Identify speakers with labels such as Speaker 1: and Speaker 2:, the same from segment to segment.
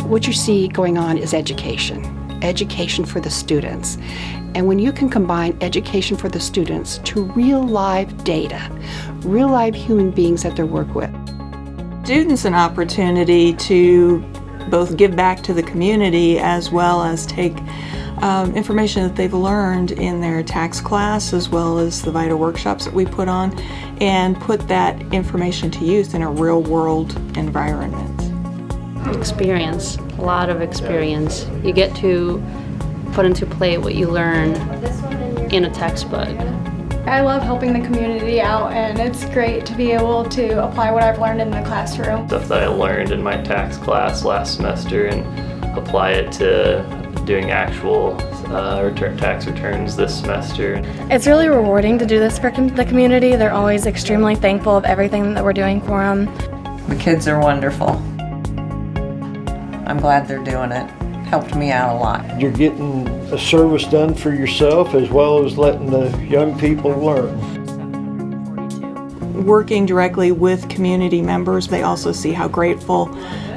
Speaker 1: What you see going on is education for the students. And when you can combine education for the students to real live data, real live human beings that they work with.
Speaker 2: Students an opportunity to both give back to the community as well as take information that they've learned in their tax class as well as the VITA workshops that we put on and put that information to use in a real world environment.
Speaker 3: Experience, a lot of experience. You get to put into play what you learn in a textbook.
Speaker 4: I love helping the community out, and it's great to be able to apply what I've learned in the classroom.
Speaker 5: Stuff that I learned in my tax class last semester and apply it to doing actual tax returns this semester.
Speaker 6: It's really rewarding to do this for the community. They're always extremely thankful of everything that we're doing for them.
Speaker 7: The kids are wonderful. I'm glad they're doing it. Helped me out a lot.
Speaker 8: You're getting a service done for yourself as well as letting the young people learn.
Speaker 2: Working directly with community members, they also see how grateful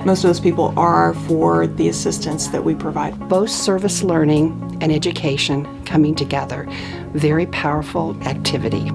Speaker 2: most of those people are for the assistance that we provide.
Speaker 1: Both service learning and education coming together. Very powerful activity.